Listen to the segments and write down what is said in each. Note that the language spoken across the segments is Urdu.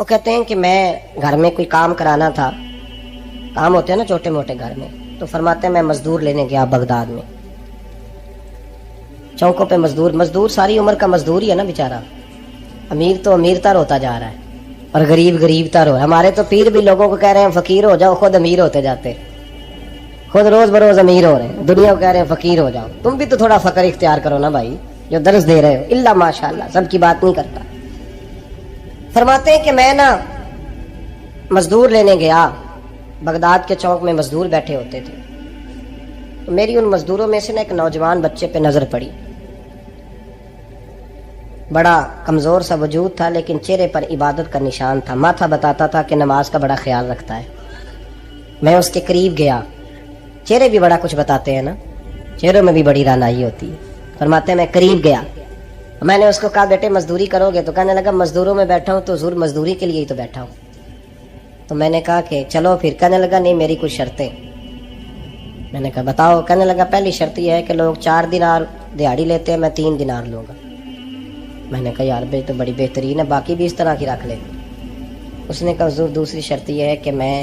وہ کہتے ہیں کہ میں گھر میں کوئی کام کرانا تھا، کام ہوتے ہیں نا چھوٹے موٹے گھر میں، تو فرماتے ہیں میں مزدور لینے گیا بغداد میں، چوکوں پہ مزدور ساری عمر کا مزدور ہی ہے نا بیچارہ، امیر تو امیر تر ہوتا جا رہا ہے اور غریب تر ہو رہا ہے۔ ہمارے تو پیر بھی لوگوں کو کہہ رہے ہیں فقیر ہو جاؤ، خود امیر ہوتے جاتے، خود روز بروز امیر ہو رہے ہیں، دنیا کو کہہ رہے ہیں فقیر ہو جاؤ۔ تم بھی تو تھوڑا فقر اختیار کرو نا بھائی، جو درس دے رہے ہو، الا ماشاءاللہ، سب کی بات نہیں کرتا۔ فرماتے ہیں کہ میں نا مزدور لینے گیا، بغداد کے چوک میں مزدور بیٹھے ہوتے تھے، تو میری ان مزدوروں میں سے نا ایک نوجوان بچے پہ نظر پڑی، بڑا کمزور سا وجود تھا لیکن چہرے پر عبادت کا نشان تھا، ماتھا بتاتا تھا کہ نماز کا بڑا خیال رکھتا ہے۔ میں اس کے قریب گیا، چہرے بھی بڑا کچھ بتاتے ہیں نا، چہروں میں بھی بڑی رانائی ہوتی ہے۔ فرماتے ہیں میں قریب گیا، میں نے اس کو کہا بیٹے مزدوری کرو گے؟ تو کہنے لگا مزدوروں میں بیٹھا ہوں تو حضور مزدوری کے لیے ہی تو بیٹھا ہوں۔ تو میں نے کہا کہ چلو پھر، کہنے لگا نہیں میری کچھ شرطیں۔ میں نے کہا بتاؤ؟ کہنے لگا پہلی شرط یہ ہے کہ لوگ 4 دینار دیہاڑی لیتے ہیں، میں 3 دینار لوں گا۔ میں نے کہا یار بھائی تو بڑی بہترین ہے، باقی بھی اس طرح کی رکھ لے۔ اس نے کہا حضور دوسری شرط یہ ہے کہ میں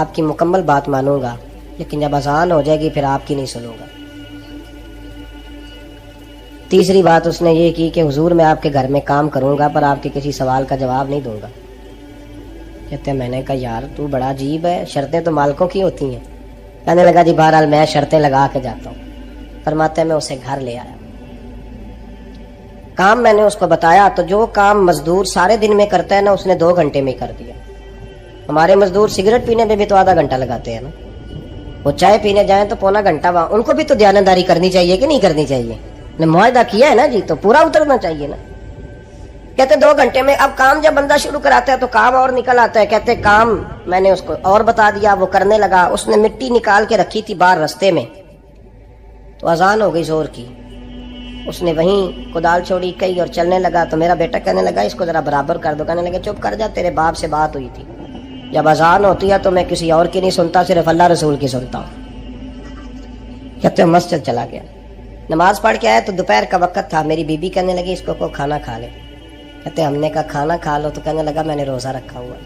آپ کی مکمل بات مانوں گا لیکن جب اذان ہو جائے گی پھر آپ کی نہیں سنوں گا۔ تیسری بات اس نے یہ کی کہ حضور میں آپ کے گھر میں کام کروں گا پر آپ کے کسی سوال کا جواب نہیں دوں گا۔ کہتے ہیں میں نے کہا یار تو بڑا عجیب ہے، شرطیں تو مالکوں کی ہوتی ہیں۔ کہنے لگا جی بہرحال میں شرطیں لگا کے جاتا ہوں۔ فرماتے ہیں میں اسے گھر لے آیا، کام میں نے اس کو بتایا تو جو کام مزدور سارے دن میں کرتا ہے نا اس نے 2 گھنٹے میں کر دیا۔ ہمارے مزدور سگریٹ پینے میں بھی تو آدھا گھنٹہ لگاتے ہیں نا، وہ چائے پینے جائیں تو پونا گھنٹہ، وہاں ان کو بھی تو دیانتداری کرنی چاہیے کہ نہیں کرنی چاہیے؟ نے معاہدہ کیا ہے نا جی، تو پورا اترنا چاہیے نا۔ کہتے 2 گھنٹے میں، اب کام جب بندہ شروع کراتا ہے تو کام اور نکل آتا ہے۔ کہتے کام میں نے اس کو اور بتا دیا، وہ کرنے لگا۔ اس نے مٹی نکال کے رکھی تھی باہر رستے میں، تو اذان ہو گئی زور کی، اس نے وہیں کدال چھوڑی کئی اور چلنے لگا۔ تو میرا بیٹا کہنے لگا اس کو ذرا برابر کر دو۔ کہنے لگا چپ کر جا، تیرے باپ سے بات ہوئی تھی، جب اذان ہوتی ہے تو میں کسی اور کی نہیں سنتا، صرف اللہ رسول کی سنتا ہوں۔ کہتے مسجد چلا گیا، نماز پڑھ کے آیا تو دوپہر کا وقت تھا۔ میری بیوی کہنے لگی اس کو کھانا کھا لے۔ کہتے ہم نے کہا کھانا کھا لو، تو کہنے لگا میں نے روزہ رکھا ہوا،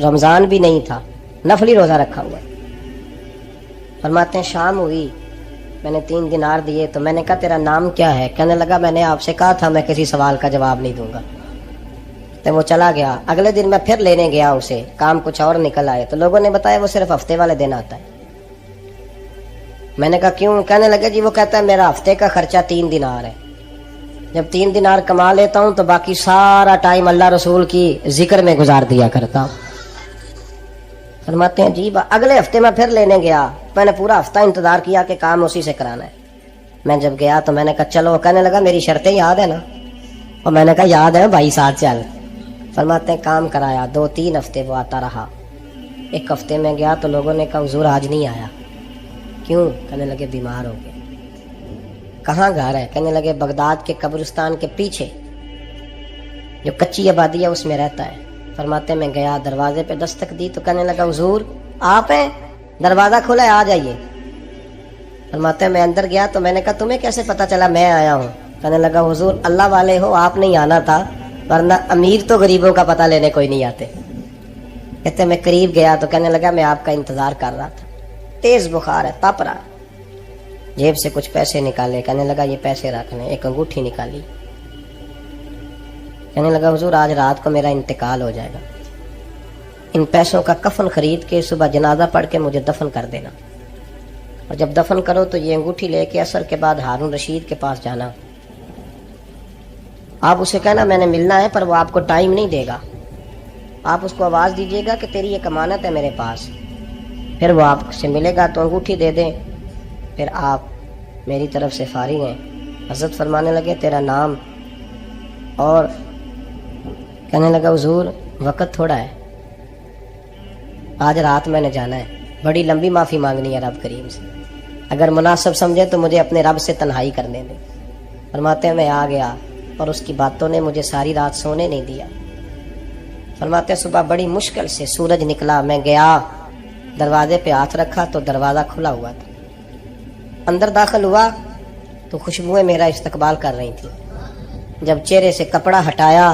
رمضان بھی نہیں تھا، نفلی روزہ رکھا ہوا۔ فرماتے ہیں شام ہوئی، میں نے 3 دینار دیے تو میں نے کہا تیرا نام کیا ہے؟ کہنے لگا میں نے آپ سے کہا تھا میں کسی سوال کا جواب نہیں دوں گا۔ تو وہ چلا گیا۔ اگلے دن میں پھر لینے گیا اسے، کام کچھ اور نکل آئے تو لوگوں نے بتایا وہ صرف ہفتے والے دن آتا ہے۔ میں نے کہا کیوں؟ کہنے لگا جی وہ کہتا ہے میرا ہفتے کا خرچہ 3 دینار ہے، جب 3 دینار کما لیتا ہوں تو باقی سارا ٹائم اللہ رسول کی ذکر میں گزار دیا کرتا ہوں۔ فرماتے ہیں جی اگلے ہفتے میں پھر لینے گیا، میں نے پورا ہفتہ انتظار کیا کہ کام اسی سے کرانا ہے۔ میں جب گیا تو میں نے کہا چلو، کہنے لگا میری شرطیں یاد ہے نا؟ اور میں نے کہا یاد ہے بھائی ساتھ چل۔ فرماتے ہیں کام کرایا، 2-3 ہفتے وہ آتا رہا۔ ایک ہفتے میں گیا تو لوگوں نے کہا حضور آج نہیں آیا، کیوں؟ کہنے لگے بیمار ہو گئے۔ کہاں گھر ہے؟ کہنے لگے بغداد کے قبرستان کے پیچھے جو کچی آبادی ہے اس میں رہتا ہے۔ فرماتے میں گیا، دروازے پہ دستک دی تو کہنے لگا حضور آپ ہیں؟ دروازہ کھولا ہے، آ جائیے۔ فرماتے میں اندر گیا تو میں نے کہا تمہیں کیسے پتا چلا میں آیا ہوں؟ کہنے لگا حضور اللہ والے ہو، آپ نہیں آنا تھا، ورنہ امیر تو غریبوں کا پتہ لینے کوئی نہیں آتے۔ کہتے میں قریب گیا تو کہنے لگا میں آپ کا انتظار کر رہا تھا، تیز بخار ہے، تپ رہا۔ جیب سے کچھ پیسے نکالے، کہنے لگا یہ پیسے رکھنے، ایک انگوٹھی نکالی۔ کہنے لگا حضور آج رات کو میرا انتقال ہو جائے گا، ان پیسوں کا کفن خرید کے صبح جنازہ پڑھ کے مجھے دفن کر دینا، اور جب دفن کرو تو یہ انگوٹھی لے کے عصر کے بعد ہارون رشید کے پاس جانا، آپ اسے کہنا میں نے ملنا ہے پر وہ آپ کو ٹائم نہیں دے گا، آپ اس کو آواز دیجیے گا کہ تیری ایک امانت ہے میرے پاس، پھر وہ آپ سے ملے گا تو انگوٹھی دے دیں، پھر آپ میری طرف سے فارغ ہیں۔ حضرت فرمانے لگے تیرا نام؟ اور کہنے لگا حضور وقت تھوڑا ہے، آج رات میں نے جانا ہے، بڑی لمبی معافی مانگنی ہے رب کریم سے، اگر مناسب سمجھے تو مجھے اپنے رب سے تنہائی کرنے دیں۔ فرماتے ہیں میں آ گیا اور اس کی باتوں نے مجھے ساری رات سونے نہیں دیا۔ فرماتے ہیں صبح بڑی مشکل سے سورج نکلا، میں گیا دروازے پہ ہاتھ رکھا تو دروازہ کھلا ہوا تھا، اندر داخل ہوا تو خوشبوئیں میرا استقبال کر رہی تھی، جب چہرے سے کپڑا ہٹایا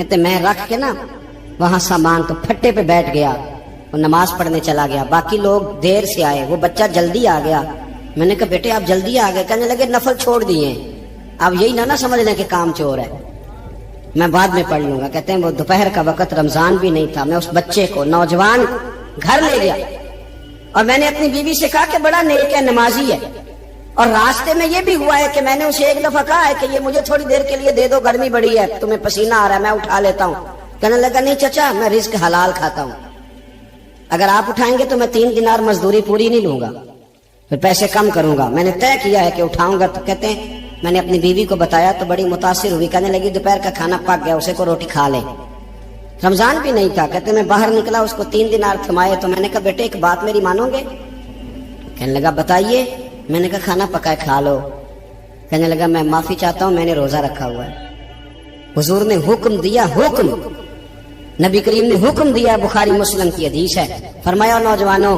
کہتے میں رکھ کے نا وہاں سامان تو پھٹے پہ بیٹھ گیا، وہ نماز پڑھنے چلا گیا، باقی لوگ دیر سے آئے، وہ بچہ جلدی آ گیا۔ میں نے کہا بیٹے آپ جلدی آ گئے؟ کہنے لگے نفل چھوڑ دیے، اب یہی نہ سمجھ لیں کہ کام چور ہے، میں بعد میں پڑھ لوں گا۔ کہتے ہیں وہ دوپہر کا وقت، رمضان بھی نہیں تھا، میں اس بچے کو نوجوان گھر لے گیا اور میں نے اپنی بیوی سے کہا کہ بڑا نیک ہے، نمازی ہے، اور راستے میں یہ بھی ہوا ہے کہ میں نے اسے ایک دفعہ کہا ہے کہ یہ مجھے تھوڑی دیر کے لیے دے دو، گرمی بڑی ہے، تمہیں پسینہ آ رہا ہے، میں اٹھا لیتا ہوں۔ کہنے لگا نہیں چچا میں رزق حلال کھاتا ہوں، اگر آپ اٹھائیں گے تو میں 3 دینار مزدوری پوری نہیں لوں گا، پھر پیسے کم کروں گا، میں نے طے کیا ہے کہ اٹھاؤں گا۔ تو کہتے ہیں میں نے اپنی بیوی کو بتایا تو بڑی متاثر ہوئی، کہنے لگی دوپہر کا کھانا پک گیا، اسے کو روٹی کھا لے، رمضان بھی نہیں تھا۔ کہتے میں باہر نکلا، اس کو 3 دینار تھمائے، تو میں نے کہا بیٹے ایک بات میری مانو گے؟ کہنے لگا بتائیے۔ میں نے کہا کھانا پکائے کھا لو۔ کہنے لگا میں معافی چاہتا ہوں، میں نے روزہ رکھا ہوا ہے۔ حضور نے حکم دیا، حکم نبی کریم نے حکم دیا، بخاری مسلم کی حدیث ہے، فرمایا نوجوانوں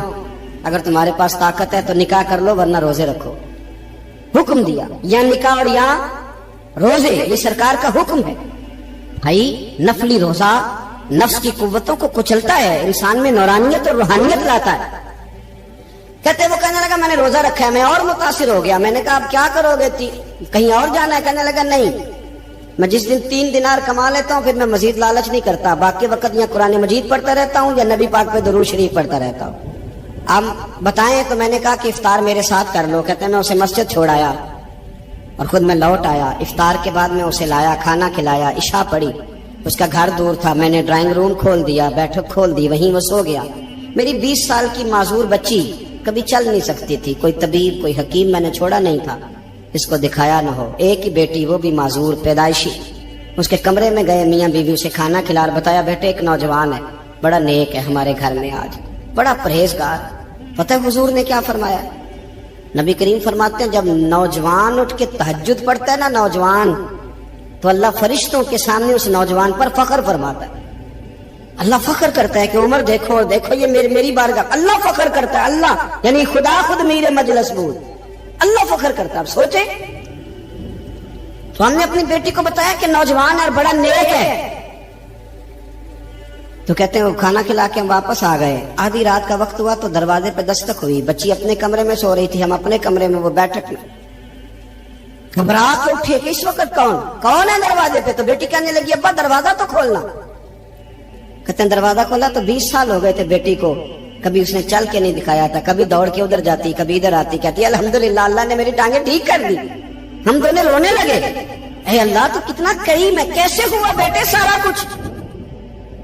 اگر تمہارے پاس طاقت ہے تو نکاح کر لو ورنہ روزے رکھو۔ حکم دیا، یا نکاح اور یا روزے، یہ سرکار کا حکم ہے۔ بھائی نفلی روزہ نفس کی قوتوں کو کچلتا ہے، انسان میں نورانیت اور روحانیت لاتا ہے۔ کہتے وہ کہنے لگا میں نے روزہ رکھا ہے، میں اور متاثر ہو گیا۔ میں نے کہا اب کیا کرو گے، کہیں اور جانا ہے؟ کہنے لگا نہیں، میں جس دن 3 دینار کما لیتا ہوں پھر میں مزید لالچ نہیں کرتا، باقی وقت یا قرآن مجید پڑھتا رہتا ہوں یا نبی پاک پہ درود شریف پڑھتا رہتا ہوں۔ اب بتائیں تو میں نے کہا کہ افطار میرے ساتھ کر لو۔ کہتے ہیں میں اسے مسجد چھوڑایا اور خود میں لوٹ آیا، افطار کے بعد میں اسے لایا، کھانا کھلایا، عشاء پڑھی، اس کا گھر دور تھا، میں نے ڈرائنگ روم کھول دیا، بیٹھک کھول دی، وہیں وہ سو گیا۔ میری 20 سال کی معذور بچی کبھی چل نہیں سکتی تھی، کوئی طبیب کوئی حکیم میں نے چھوڑا نہیں تھا اس کو دکھایا نہ ہو، ایک ہی بیٹی وہ بھی معذور پیدائشی۔ اس کے کمرے میں گئے، میاں بیوی اسے کھانا کھلا اور بتایا بیٹے ایک نوجوان ہے بڑا نیک ہے ہمارے گھر میں آج، بڑا پرہیزگار۔ پتہ حضور نے کیا فرمایا؟ نبی کریم فرماتے ہیں جب نوجوان اٹھ کے تہجد پڑھتا ہے نا نوجوان، تو اللہ فرشتوں کے سامنے اس نوجوان پر فخر فرماتا ہے، اللہ فخر کرتا ہے کہ عمر دیکھو دیکھو یہ میری بارگاہ، اللہ فخر کرتا ہے، اللہ یعنی خدا خود میرے مجلس بود، اللہ فخر کرتا ہے۔ اب سوچے تو ہم نے اپنی بیٹی کو بتایا کہ نوجوان اور بڑا نیک ہے، تو کہتے ہیں وہ کھانا کھلا کے ہم واپس آ گئے، آدھی رات کا وقت ہوا تو دروازے پہ دستک ہوئی، بچی اپنے کمرے میں سو رہی تھی، ہم اپنے کمرے میں، وہ بیٹھک میں، گھبرا کے اٹھے کہ اس وقت کون ہے دروازے پہ؟ تو بیٹی کہنے لگی ابا دروازہ تو کھولنا۔ کہتے ہیں دروازہ کھولا تو 20 سال ہو گئے تھے بیٹی کو، کبھی اس نے چل کے نہیں دکھایا تھا، کبھی دوڑ کے ادھر جاتی کبھی ادھر آتی، کہتی الحمدللہ اللہ نے میری ٹانگیں ٹھیک کر دی۔ ہم دونوں رونے لگے، اے اللہ تو کتنا کریم ہے، کیسے ہوا بیٹے سارا کچھ؟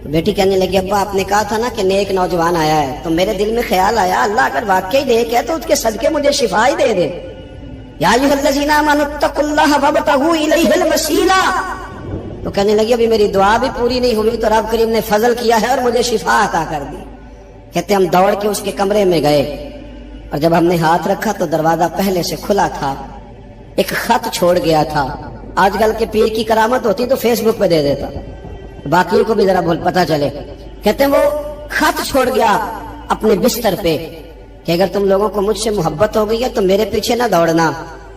بیٹی کہنے لگی ابا آپ نے کہا تھا نا کہ نیک نوجوان آیا ہے، تو میرے دل میں خیال آیا اللہ اگر واقعی نیک ہے تو اس کے صدقے مجھے شفا ہی دے دے۔ یا ایھا الذین آمنوا اتقوا اللہ وابتغوا الیہ الوسیلہ۔ تو کہنے لگی ابھی میری دعا بھی پوری نہیں ہوئی تو رب کریم نے فضل کیا ہے اور مجھے شفا عطا کر دی۔ کہتے ہم دوڑ کے اس کے کمرے میں گئے اور جب ہم نے ہاتھ رکھا تو دروازہ پہلے سے کھلا تھا، ایک خط چھوڑ گیا تھا، آج کل کے پیر کی کرامت ہوتی تو فیس بک پہ دے دیتا، باقیوں کو بھی ذرا پتہ چلے۔ کہتے ہیں وہ خط چھوڑ گیا اپنے بستر پہ کہ اگر تم لوگوں کو مجھ سے محبت ہو گئی ہے تو میرے پیچھے نہ دوڑنا،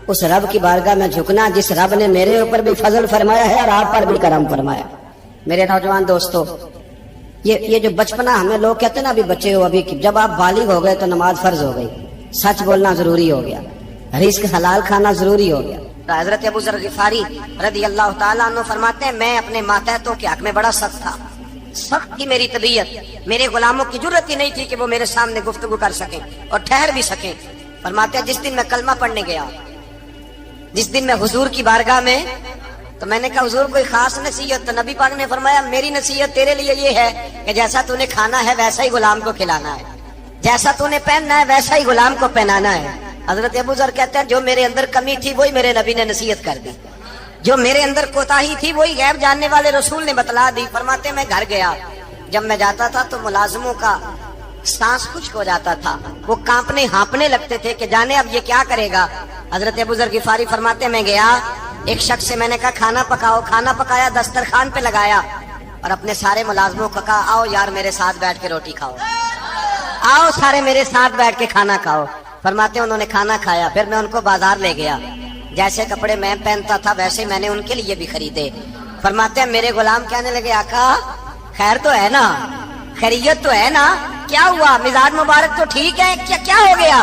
اس رب کی بارگاہ میں جھکنا جس رب نے میرے اوپر بھی فضل فرمایا ہے اور آپ پر بھی کرم فرمایا۔ میرے نوجوان دوستو، یہ جو بچپنا ہمیں لوگ کہتے ہیں نا ابھی بچے ہو، ابھی جب آپ بالغ ہو گئے تو نماز فرض ہو گئی، سچ بولنا ضروری ہو گیا، رزق حلال کھانا ضروری ہو گیا۔ حضرت ابو ذر غفاری رضی اللہ تعالیٰ عنہ فرماتے ہیں میں اپنے ماتحتوں کے حق میں بڑا سخت تھا، سخت کی میری طبیعت، میرے غلاموں کی جرت ہی نہیں تھی کہ وہ میرے سامنے گفتگو کر سکیں اور ٹھہر بھی سکیں۔ فرماتے ہیں جس دن میں کلمہ پڑھنے گیا، جس دن میں حضور کی بارگاہ میں، تو میں نے کہا حضور کوئی خاص نصیحت؟ تو نبی پاک نے فرمایا میری نصیحت تیرے لیے یہ ہے کہ جیسا تو نے کھانا ہے ویسا ہی غلام کو کھلانا ہے، جیسا تو نے پہننا ہے ویسا ہی غلام کو پہنانا ہے۔ حضرت ابو ذر کہتے ہیں جو میرے اندر کمی تھی وہی میرے نبی نے نصیحت کر دی، جو میرے اندر کوتاہی تھی وہی غیب جاننے والے رسول نے بتلا دی۔ فرماتے میں گھر گیا، جب میں جاتا تھا تو ملازموں کا سانس خشک ہو جاتا تھا، وہ کانپنے ہانپنے لگتے تھے کہ جانے اب یہ کیا کرے گا۔ حضرت ابو ذر غفاری فرماتے میں گیا، ایک شخص سے میں نے کہا کھانا پکاؤ، کھانا پکایا، دسترخوان پہ لگایا اور اپنے سارے ملازموں کو کہا آؤ یار میرے ساتھ بیٹھ کے روٹی کھاؤ، آؤ سارے میرے ساتھ بیٹھ کے کھانا کھاؤ۔ فرماتے ہیں انہوں نے کھانا کھایا، پھر میں ان کو بازار لے گیا، جیسے کپڑے میں پہنتا تھا ویسے میں نے ان کے لیے بھی خریدے، فرماتے ہیں میرے غلام کہنے لگے آقا خیر تو ہے نا, خیریت تو ہے نا, کیا ہوا, مزاج مبارک تو ٹھیک ہے, کیا ہو گیا؟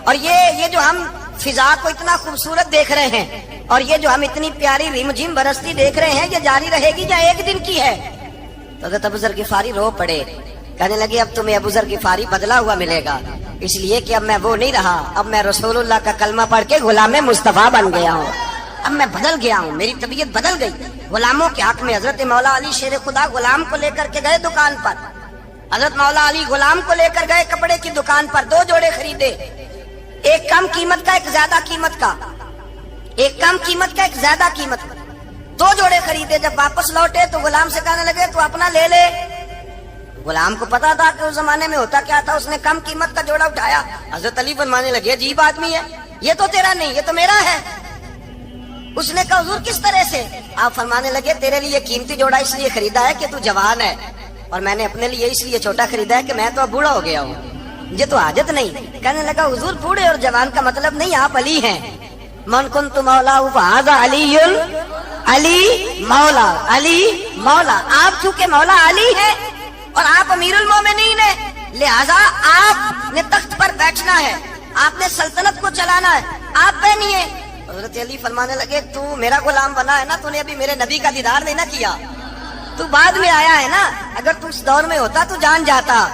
اور یہ جو ہم فضا کو اتنا خوبصورت دیکھ رہے ہیں اور یہ جو ہم اتنی پیاری ریم جھم برستی دیکھ رہے ہیں, یہ جاری رہے گی یا ایک دن کی ہے؟ تو حضرت ابو ذر غفاری رو پڑے, کہنے لگے اب تمہیں ابو ذر غفاری بدلا ہوا ملے گا, اس لیے کہ اب میں وہ نہیں رہا, اب میں رسول اللہ کا کلمہ پڑھ کے غلام مصطفیٰ بن گیا ہوں, اب میں بدل گیا ہوں, میری طبیعت بدل گئی. غلاموں کے حق میں حضرت مولا علی شیر خدا غلام کو لے کر کے گئے دکان پر, حضرت مولا علی غلام کو لے کر گئے کپڑے کی دکان پر, 2 جوڑے خریدے, ایک کم قیمت کا ایک زیادہ قیمت کا, ایک کم قیمت کا ایک زیادہ قیمت کا, 2 جوڑے خریدے. جب واپس لوٹے تو غلام سے کہنے لگے تو اپنا لے لے. غلام کو پتا تھا کہ اس زمانے میں ہوتا کیا تھا, اس نے کم قیمت کا جوڑا اٹھایا. حضرت علی فرمانے لگے عجیب آدمی ہے, یہ تو تیرا نہیں, یہ تو میرا ہے. اس نے کہا حضور کس طرح سے؟ آپ فرمانے لگے تیرے لیے قیمتی جوڑا اس لیے خریدا ہے کہ تو جوان ہے, اور میں نے اپنے لیے اس لیے چھوٹا خریدا ہے کہ میں تو اب بوڑھا ہو گیا ہوں, مجھے تو حاجت نہیں. کہنے لگا حضور بوڑھے اور جوان کا مطلب نہیں, آپ علی ہیں. من کنت مولا فہذا علی, علی مولا, علی مولا. آپ چونکہ مولا علی ہے اور آپ امیر المومنین ہیں, لہذا آپ نے تخت پر بیٹھنا ہے, آپ نے سلطنت کو چلانا ہے, آپ پہنیے. حضرت علی فرمانے لگے تو میرا غلام بنا ہے نا, تو نے ابھی میرے نبی کا دیدار نہیں نہ کیا, تو بعد میں آیا ہے نا. اگر تو اس دور میں ہوتا تو جان جاتا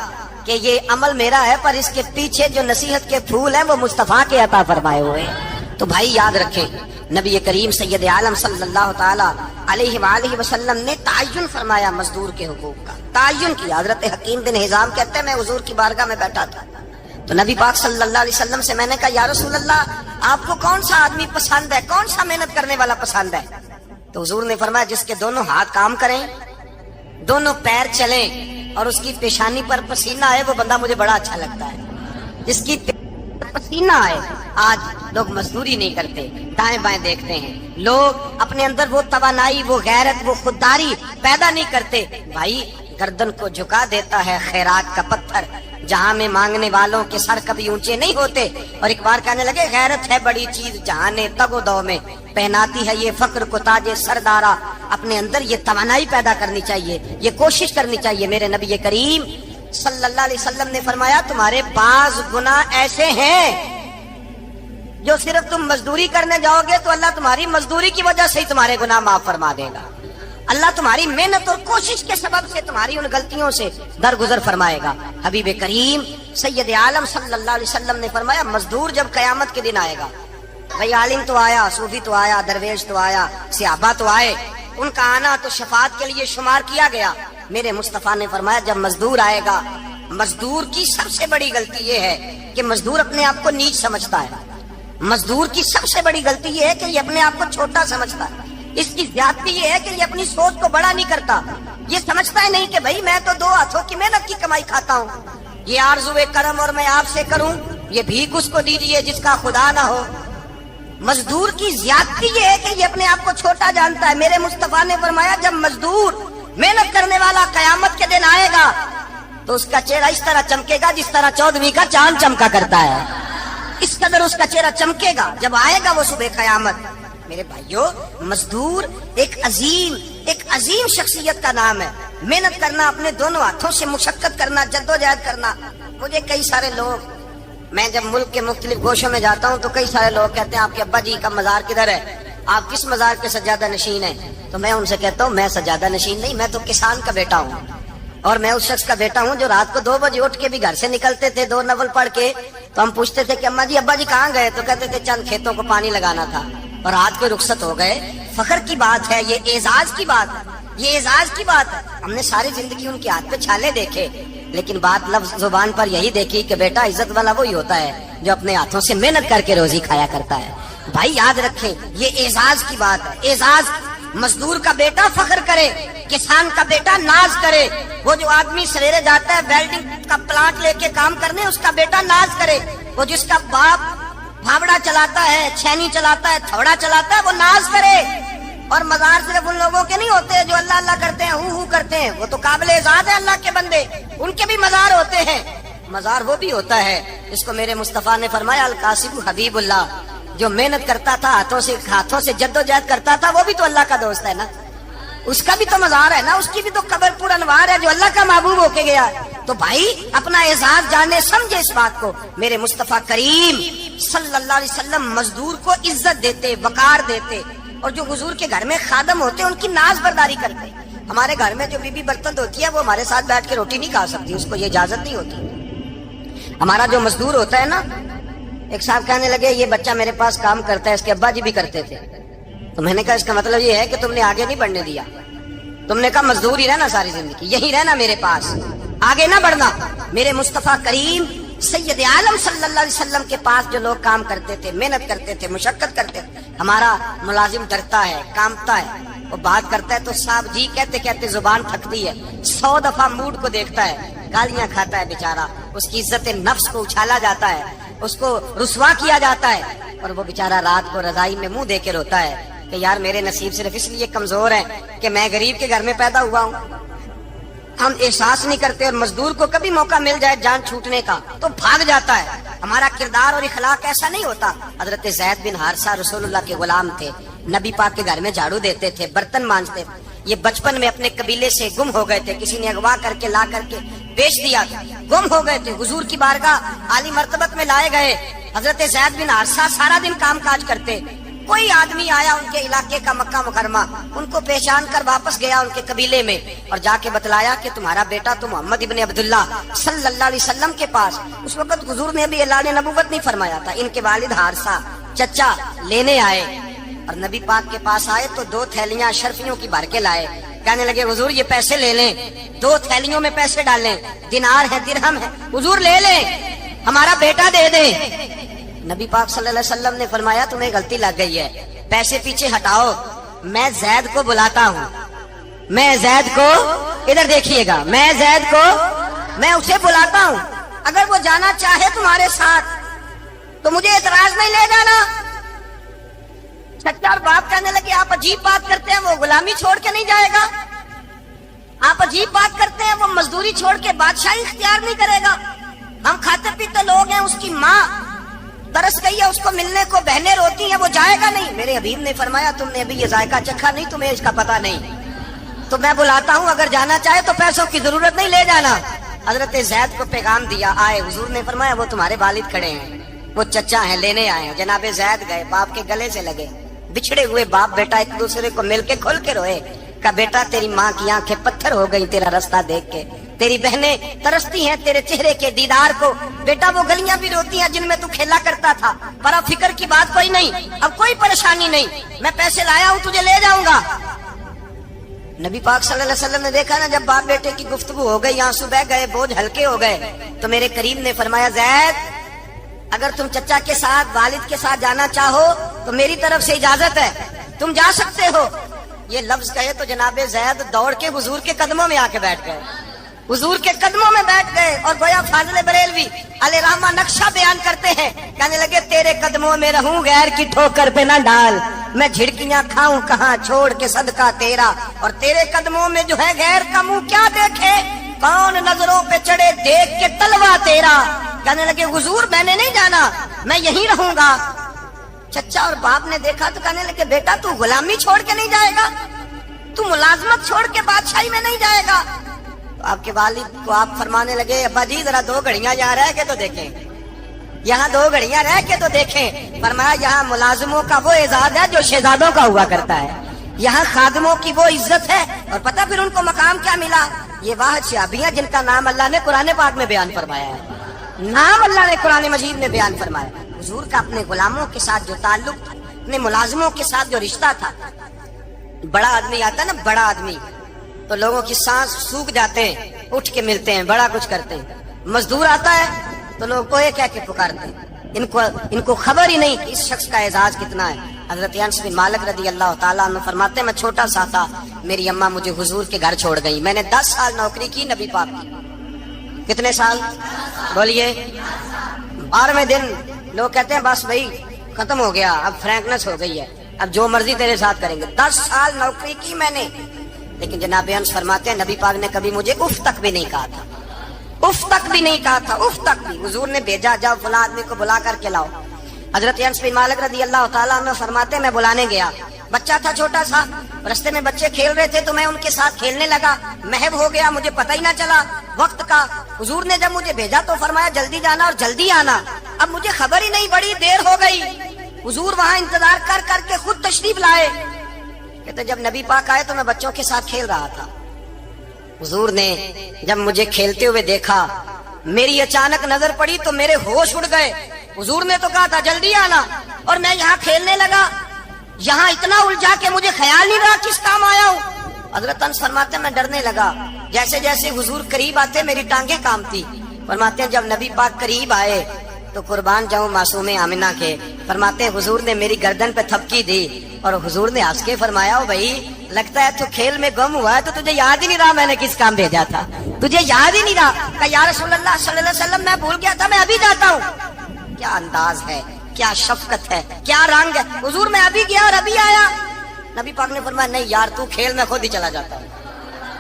کہ یہ عمل میرا ہے, پر اس کے پیچھے جو نصیحت کے پھول ہیں وہ مصطفیٰ کے عطا فرمائے ہوئے. تو بھائی یاد رکھیں, نبی کریم سید عالم صلی اللہ تعالی علیہ وآلہ وسلم نے تعین فرمایا مزدور کے حقوق کا, تعین کیا. حضرت حکیم بن حزام کہتے ہیں میں حضور کی بارگاہ میں بیٹھا تھا, تو نبی پاک صلی اللہ علیہ وسلم سے میں نے کہا یا رسول اللہ آپ کو کون سا آدمی پسند ہے, کون سا محنت کرنے والا پسند ہے؟ تو حضور نے فرمایا جس کے دونوں ہاتھ کام کریں, دونوں پیر چلیں اور اس کی پیشانی پر پسینہ آئے, وہ بندہ مجھے بڑا اچھا لگتا ہے. جس کی پسینہ آئے. آج لوگ مزدوری نہیں کرتے, دائیں بائیں دیکھتے ہیں, لوگ اپنے اندر وہ توانائی, وہ غیرت, وہ خودداری پیدا نہیں کرتے. بھائی گردن کو جھکا دیتا ہے خیرات کا پتھر, جہاں میں مانگنے والوں کے سر کبھی اونچے نہیں ہوتے. اور ایک بار کہنے لگے غیرت ہے بڑی چیز جہاں نے تگ و دو میں, پہناتی ہے یہ فقر کو تاج سردارا. اپنے اندر یہ توانائی پیدا کرنی چاہیے, یہ کوشش کرنی چاہیے. میرے نبی کریم صلی اللہ علیہ وسلم نے فرمایا تمہارے بعض گناہ ایسے ہیں جو صرف تم مزدوری کرنے جاؤ گے تو اللہ تمہاری مزدوری کی وجہ سے ہی تمہارے گناہ معاف فرما دے گا. اللہ تمہاری محنت اور کوشش کے سبب سے تمہاری ان غلطیوں سے درگزر فرمائے گا. حبیب کریم سید عالم صلی اللہ علیہ وسلم نے فرمایا مزدور جب قیامت کے دن آئے گا, بھئی عالم تو آیا, صوفی تو آیا, درویش تو آیا, صحابہ تو آئے, ان کا آنا تو شفاعت کے لیے شمار کیا گیا. میرے مصطفیٰ نے فرمایا جب مزدور آئے گا, مزدور کی سب سے بڑی غلطی یہ ہے کہ مزدور اپنے آپ کو نیچ سمجھتا ہے. مزدور کی سب سے بڑی غلطی یہ ہے کہ یہ اپنے آپ کو چھوٹا سمجھتا ہے. اس کی زیادتی یہ ہے کہ یہ اپنی سوچ کو بڑا نہیں کرتا. یہ سمجھتا ہے نہیں کہ بھئی میں تو 2 ہاتھوں کی محنت کی کمائی کھاتا ہوں, یہ آرزو کرم اور میں آپ سے کروں, یہ بھیک اس کو دیجیے جس کا خدا نہ ہو. مزدور کی زیادتی یہ ہے کہ یہ اپنے آپ کو چھوٹا جانتا ہے. میرے مصطفیٰ نے فرمایا جب مزدور محنت کرنے والا قیامت کے دن آئے گا تو اس کا چہرہ اس طرح چمکے گا جس طرح 14ویں کا چاند چمکا کرتا ہے. اس قدر اس کا چہرہ چمکے گا جب آئے گا وہ صبح قیامت. میرے بھائیو مزدور ایک عظیم شخصیت کا نام ہے. محنت کرنا, اپنے دونوں ہاتھوں سے مشقت کرنا, جدوجہد کرنا. مجھے کئی سارے لوگ, میں جب ملک کے مختلف گوشوں میں جاتا ہوں تو کئی سارے لوگ کہتے ہیں آپ کے ابا جی کا مزار کدھر ہے, آپ کس مزار کے سجادہ نشین ہیں؟ تو میں ان سے کہتا ہوں میں سجادہ نشین نہیں, میں تو کسان کا بیٹا ہوں, اور میں اس شخص کا بیٹا ہوں جو رات کو 2 بجے اٹھ کے بھی گھر سے نکلتے تھے 2 نفل پڑھ کے. تو ہم پوچھتے تھے کہ اماں جی ابا جی کہاں گئے؟ تو کہتے تھے چند کھیتوں کو پانی لگانا تھا, اور رات کو رخصت ہو گئے. فخر کی بات ہے, یہ اعزاز کی بات ہے, یہ اعزاز کی بات ہے. ہم نے ساری زندگی ان کے ہاتھ پہ چھالے دیکھے, لیکن بات لفظ زبان پر یہی دیکھی کہ بیٹا عزت والا وہی ہوتا ہے جو اپنے ہاتھوں سے محنت کر کے روزی کھایا کرتا ہے. بھائی یاد رکھیں یہ اعزاز کی بات ہے. اعزاز, مزدور کا بیٹا فخر کرے, کسان کا بیٹا ناز کرے. وہ جو آدمی سویرے جاتا ہے ویلڈنگ کا پلانٹ لے کے کام کرنے, اس کا بیٹا ناز کرے. وہ جس کا باپ بھاوڑا چلاتا ہے, چھینی چلاتا ہے, تھوڑا چلاتا ہے, وہ ناز کرے. اور مزار صرف ان لوگوں کے نہیں ہوتے جو اللہ اللہ کرتے ہیں, ہو کرتے ہیں, وہ تو قابل اعزاز ہے اللہ کے بندے, ان کے بھی مزار ہوتے ہیں. مزار وہ بھی ہوتا ہے جس کو میرے مصطفیٰ نے فرمایا القاسب حبیب اللہ, جو محنت کرتا تھا, ہاتھوں سے جدوجہد کرتا تھا, وہ بھی تو اللہ کا دوست ہے نا. اس کا بھی تو مزار ہے نا, اس کی بھی تو قبر پر انوار ہے جو اللہ کا محبوب ہو کے گیا. تو بھائی اپنا اعزاز جانے سمجھے اس بات کو. میرے مصطفیٰ کریم صلی اللہ علیہ وسلم مزدور کو عزت دیتے, وقار دیتے, اور جو حضور کے گھر میں خادم ہوتے ان کی ناز برداری کرتے. ہمارے گھر میں جو بی بی برتن دھوتی ہے وہ ہمارے ساتھ بیٹھ کے روٹی نہیں کھا سکتی, اس کو یہ اجازت نہیں ہوتی. ہمارا جو مزدور ہوتا ہے نا, ایک صاحب کہنے لگے یہ بچہ میرے پاس کام کرتا ہے, اس کے ابا جی بھی کرتے تھے. تو میں نے کہا اس کا مطلب یہ ہے کہ تم نے آگے نہیں بڑھنے دیا, تم نے کہا مزدور ہی رہنا ساری زندگی, یہی رہنا میرے پاس, آگے نہ بڑھنا. میرے مصطفیٰ کریم سید عالم صلی اللہ علیہ وسلم کے پاس جو لوگ کام کرتے تھے, محنت کرتے تھے, مشقت کرتے تھے. ہمارا ملازم ڈرتا ہے, کامتا ہے, وہ بات کرتا ہے تو صاحب جی کہتے کہتے زبان تھکتی ہے, 100 دفعہ موڈ کو دیکھتا ہے, گالیاں کھاتا ہے بیچارہ, اس کی عزت نفس کو اچھالا جاتا ہے, اس کو رسوا کیا جاتا ہے, اور وہ بیچارہ رات کو رضائی میں منہ دے کے روتا ہے کہ یار میرے نصیب صرف اس لیے کمزور ہے کہ میں غریب کے گھر میں پیدا ہوا ہوں. ہم احساس نہیں کرتے, اور مزدور کو کبھی موقع مل جائے جان چھوٹنے کا تو بھاگ جاتا ہے. ہمارا کردار اور اخلاق ایسا نہیں ہوتا. حضرت زید بن حارثہ رسول اللہ کے غلام تھے, نبی پاک کے گھر میں جھاڑو دیتے تھے, برتن مانجتے. یہ بچپن میں اپنے قبیلے سے گم ہو گئے تھے, کسی نے اغوا کر کے لا کر کے بیچ دیا تھا, گم ہو گئے تھے. حضور کی بارگاہ عالی مرتبت میں لائے گئے. حضرت زید بن حارثہ سارا دن کام کاج کرتے. کوئی آدمی آیا ان کے علاقے کا, مکہ مکرمہ, ان کو پہچان کر واپس گیا ان کے قبیلے میں, اور جا کے بتلایا کہ تمہارا بیٹا تو محمد ابن عبداللہ صلی اللہ علیہ وسلم کے پاس. اس وقت حضور نے بھی اعلان نبوت نہیں فرمایا تھا. ان کے والد حارثہ چچا لینے آئے, اور نبی پاک کے پاس آئے تو 2 تھیلیاں اشرفیوں کی بھر کے لائے. کہنے لگے حضور یہ پیسے لے لیں, 2 تھیلیوں میں پیسے ڈالیں, دینار ہے, درہم ہے, حضور لے لیں, ہمارا بیٹا دے دیں. نبی پاک صلی اللہ علیہ وسلم نے فرمایا تمہیں غلطی لگ گئی ہے, پیسے پیچھے ہٹاؤ, میں زید کو بلاتا ہوں, میں زید کو, ادھر دیکھیے گا, میں زید کو, میں اسے بلاتا ہوں, اگر وہ جانا چاہے تمہارے ساتھ تو مجھے اعتراض نہیں لے جانا. چچا اور باپ کہنے لگے آپ عجیب بات کرتے ہیں, وہ غلامی چھوڑ کے نہیں جائے گا, آپ عجیب بات کرتے ہیں, وہ مزدوری چھوڑ کے بادشاہی اختیار نہیں کرے گا. ہم کھاتے پیتے لوگ ہیں, اس کی ماں ترس گئی ہے, اس کو ملنے کو بہنیں روتی ہیں, وہ جائے گا نہیں. میرے حبیب نے فرمایا تم نے ابھی یہ ذائقہ چکھا نہیں, تمہیں اس کا پتہ نہیں, تو میں بلاتا ہوں, اگر جانا چاہے تو پیسوں کی ضرورت نہیں, لے جانا. حضرت زید کو پیغام دیا, آئے. حضور نے فرمایا وہ تمہارے والد کھڑے ہیں, وہ چچا ہیں, لینے آئے ہیں. جناب زید گئے, باپ کے گلے سے لگے, بچھڑے ہوئے باپ بیٹا ایک دوسرے کو مل کے کھل کے روئے. کہا بیٹا تیری ماں کی آنکھیں پتھر ہو گئی تیرا رستہ دیکھ کے, تیری بہنیں ترستی ہیں تیرے چہرے کے دیدار کو. بیٹا وہ گلیاں بھی روتی ہیں جن میں تو کھیلا کرتا تھا, پر اب فکر کی بات کوئی نہیں, اب کوئی پریشانی نہیں, میں پیسے لایا ہوں تجھے لے جاؤں گا. نبی پاک صلی اللہ علیہ وسلم نے دیکھا نا جب باپ بیٹے کی گفتگو ہو گئی, آنسو بہ گئے, بوجھ ہلکے ہو گئے, تو میرے کریم نے فرمایا زید اگر تم چچا کے ساتھ, والد کے ساتھ جانا چاہو تو میری طرف سے اجازت ہے, تم جا سکتے ہو. یہ لفظ کہے تو جناب زید دوڑ کے حضور کے قدموں میں آ کے بیٹھ گئے, حضور کے قدموں میں بیٹھ گئے. اور گویا فاضل بریلوی علیہ رحمہ نقشہ بیان کرتے ہیں, کہنے لگے تیرے قدموں میں رہوں, غیر کی ٹھوکر پہ نہ ڈال, میں جھڑکیاں کھاؤں کہاں چھوڑ کے صدقہ تیرا, اور تیرے قدموں میں جو ہے غیر کا منہ کیا دیکھے, کون نظروں پہ چڑھے دیکھ کے تلوا تیرا. کہنے لگے حضور میں نے نہیں جانا, میں یہیں رہوں گا. چچا اور باپ نے دیکھا تو کہنے لگے بیٹا تو غلامی چھوڑ کے نہیں جائے گا, تو ملازمت چھوڑ کے بادشاہی میں نہیں جائے گا. تو آپ کے والد کو آپ فرمانے لگے ابا جی ذرا 2 گھڑیاں یہاں رہ کے تو دیکھیں, یہاں 2 گھڑیاں رہ کے تو دیکھیں. فرمایا یہاں ملازموں کا وہ اعزاز ہے جو شہزادوں کا ہوا کرتا ہے, یہاں خادموں کی وہ عزت ہے. اور پتہ پھر ان کو مقام کیا ملا, یہ واحد شعبیاں جن کا نام اللہ نے قرآن پاک میں بیان فرمایا ہے, نام اللہ نے قرآن مجید میں بیان فرمایا. حضور کا اپنے غلاموں کے ساتھ جو تعلق تھا, اپنے ملازموں کے ساتھ جو رشتہ تھا. بڑا آدمی آتا ہے نا, بڑا آدمی, تو لوگوں کی سانس سوکھ جاتے ہیں, اٹھ کے ملتے ہیں, بڑا کچھ کرتے ہیں. مزدور آتا ہے تو لوگ اوئے کہہ کے پکارتے ہیں, ان کو خبر ہی نہیں کہ اس شخص کا اعزاز کتنا ہے. حضرت انس بن مالک رضی اللہ تعالیٰ عنہ فرماتے ہیں میں چھوٹا سا تھا, میری اماں مجھے حضور کے گھر چھوڑ گئی, میں نے 10 سال نوکری کی نبی پاک کی. کتنے سال بولیے, 12ویں دن لوگ کہتے ہیں بس بھائی ختم ہو گیا, اب فرینکنس ہو گئی ہے, اب جو مرضی تیرے ساتھ کریں گے. 10 سال نوکری کی میں نے, لیکن جناب انس فرماتے ہیں نبی پاک نے کبھی مجھے اف تک بھی نہیں کہا تھا, اف تک بھی نہیں کہا تھا, اف تک بھی. حضور نے بھیجا جاؤ فلاں آدمی کو بلا کر کے لاؤ. حضرت انس بن مالک رضی اللہ تعالیٰ عنہ فرماتے ہیں میں بلانے گیا, بچہ تھا چھوٹا سا، رستے میں بچے کھیل رہے تھے تو میں ان کے ساتھ کھیلنے لگا، محو ہو گیا، مجھے پتہ ہی نہ چلا وقت کا۔ حضور نے جب مجھے بھیجا تو فرمایا جلدی جانا اور جلدی آنا۔ اب مجھے خبر ہی نہیں، بڑی دیر ہو گئی۔ حضور وہاں انتظار کر کر کے خود تشریف لائے۔ کہتے جب نبی پاک آئے تو میں بچوں کے ساتھ کھیل رہا تھا۔ حضور نے جب مجھے کھیلتے ہوئے دیکھا، میری اچانک نظر پڑی تو میرے ہوش اڑ گئے۔ حضور نے تو کہا تھا جلدی آنا، اور میں یہاں کھیلنے لگا، یہاں اتنا الجھا کہ مجھے خیال نہیں رہا کس کام آیا ہوں۔ حضرت انس فرماتے ہیں میں ڈرنے لگا، جیسے جیسے حضور قریب آتے میری ٹانگیں کانپتی۔ فرماتے ہیں جب نبی پاک قریب آئے تو قربان جاؤں معصوم آمنہ کے، فرماتے ہیں حضور نے میری گردن پہ تھپکی دی اور حضور نے ہنس کے فرمایا او بھائی لگتا ہے تو کھیل میں گم ہوا ہے تو تجھے یاد ہی نہیں رہا میں نے کس کام بھیجا تھا، تجھے یاد ہی نہیں رہا۔ کہا یا رسول اللہ صلی اللہ علیہ وسلم میں بھول گیا تھا، میں ابھی جاتا ہوں۔ کیا انداز ہے، کیا شفقت ہے، کیا رنگ ہے۔ حضور میں ابھی گیا اور ابھی آیا۔ نبی پاک نے فرمایا نہیں یار تو کھیل میں خود ہی چلا جاتا ہوں،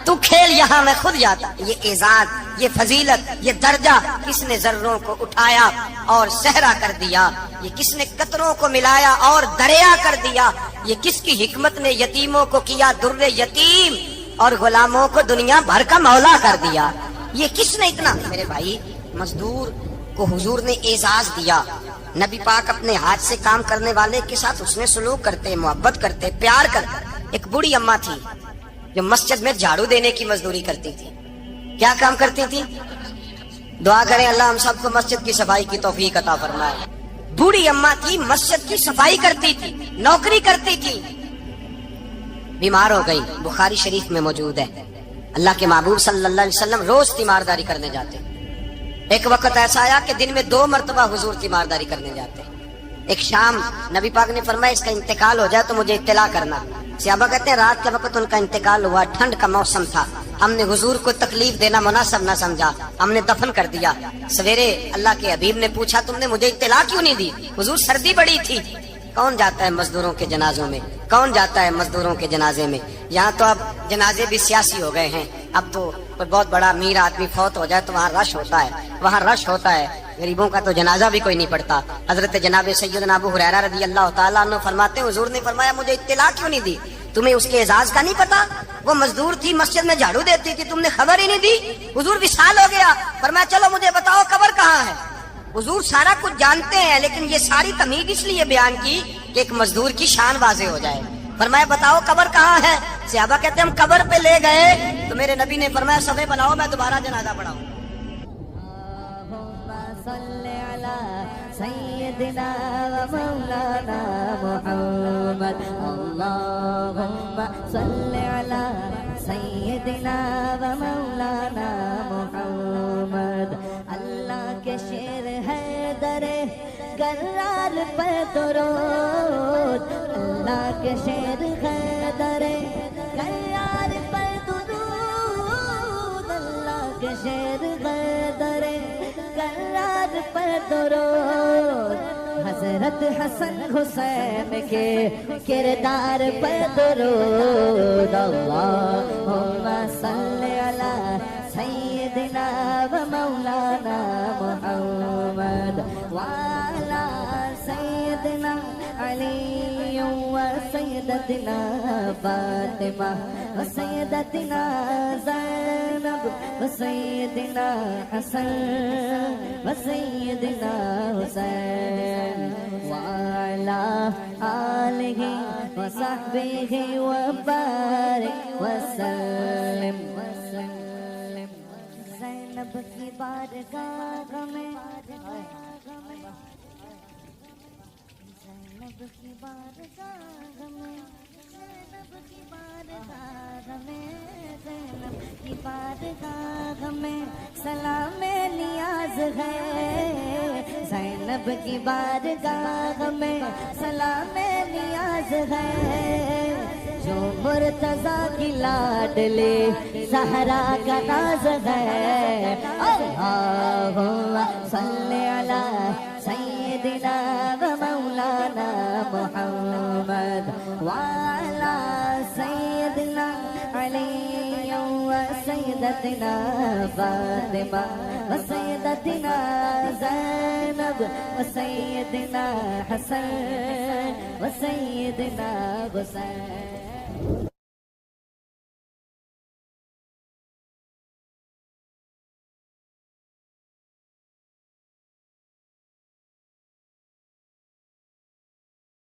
تو کھیل یہاں میں خود جاتا۔ یہ اعزاز، یہ فضیلت، یہ درجہ کس نے ذروں کو اٹھایا اور صحرا کر دیا، یہ کس نے قطروں کو ملایا اور دریا کر دیا، یہ کس کی حکمت نے یتیموں کو کیا در یتیم اور غلاموں کو دنیا بھر کا مولا کر دیا، یہ کس نے اتنا۔ میرے بھائی مزدور کو حضور نے اعزاز دیا۔ نبی پاک اپنے ہاتھ سے کام کرنے والے کے ساتھ اس میں سلوک کرتے، محبت کرتے، پیار کرتے۔ ایک بوڑھی اماں تھی جو مسجد میں جھاڑو دینے کی مزدوری کرتی تھی۔ کیا کام کرتی تھی؟ دعا کریں اللہ ہم سب کو مسجد کی صفائی کی توفیق عطا فرمائے۔ بوڑھی اماں تھی، مسجد کی صفائی کرتی تھی، نوکری کرتی تھی، بیمار ہو گئی، بخاری شریف میں موجود ہے۔ اللہ کے محبوب صلی اللہ علیہ وسلم روز تیمارداری کرنے جاتے۔ ایک وقت ایسا آیا کہ دن میں 2 مرتبہ حضور تیمارداری کرنے جاتے۔ ایک شام نبی پاک نے فرمایا اس کا انتقال ہو جائے تو مجھے اطلاع کرنا۔ صحابہ کہتے ہیں رات کے وقت ان کا انتقال ہوا، ٹھنڈ کا موسم تھا، ہم نے حضور کو تکلیف دینا مناسب نہ سمجھا، ہم نے دفن کر دیا۔ سویرے اللہ کے حبیب نے پوچھا تم نے مجھے اطلاع کیوں نہیں دی؟ حضور سردی بڑی تھی۔ کون جاتا ہے مزدوروں کے جنازوں میں؟ کون جاتا ہے مزدوروں کے جنازے میں؟ یہاں تو اب جنازے بھی سیاسی ہو گئے ہیں، اب تو کوئی بہت بڑا امیر آدمی فوت ہو جائے تو وہاں رش ہوتا ہے، وہاں رش ہوتا ہے، غریبوں کا تو جنازہ بھی کوئی نہیں پڑتا۔ حضرت جناب سیدنا ابو ہریرہ رضی اللہ تعالیٰ عنہ فرماتے ہیں حضور نے فرمایا مجھے اطلاع کیوں نہیں دی؟ تمہیں اس کے اعزاز کا نہیں پتا؟ وہ مزدور تھی، مسجد میں جھاڑو دیتی تھی، تم نے خبر ہی نہیں دی؟ حضور وصال ہو گیا، فرمایا چلو مجھے بتاؤ قبر کہاں ہے۔ حضور سارا کچھ جانتے ہیں لیکن یہ ساری تمہید اس لیے بیان کی کہ ایک مزدور کی شان واضح ہو جائے۔ فرمایا بتاؤ قبر کہاں ہے؟ صحابہ کہتے ہیں ہم قبر پہ لے گئے تو میرے نبی نے فرمایا صفے بناؤ میں دوبارہ جنازہ پڑھاؤں۔ سيدنا ومولانا محمد اللهم صل على سيدنا ومولانا محمد۔ اللہ کے شیر ہے در کرار پر درود، اللہ کے شیر ہے در کرار پر درود، اللہ کے شیر ہے در کرار پر درود، حضرت حسن حسین کے کردار پر درود۔ اللہم صلی علی سیدنا و مولانا محمد وعلی سیدنا علی و سیدتنا فاطمہ و سیدتنا زینب و سیدنا حسن و سیدنا حسین وعلی آلہ و صحبہ و بارک وسلم۔ زینب کی بارگاہ میں، زینب کی بارگاہ میں، زینب کی بارگاہ میں، زینب کی بارگاہ میں سلام نیاز ہے، زینب کی بارگاہ میں سلام نیاز ہے، جو مرتضیٰ کی لاڈلی زہرا کا ناز ہے۔ اللہم صلی علی سیدنا و مولانا محمد وعلی سیدنا علی و سیدتنا فاطمہ و سیدتنا زینب و سیدنا حسن و سیدنا حسین.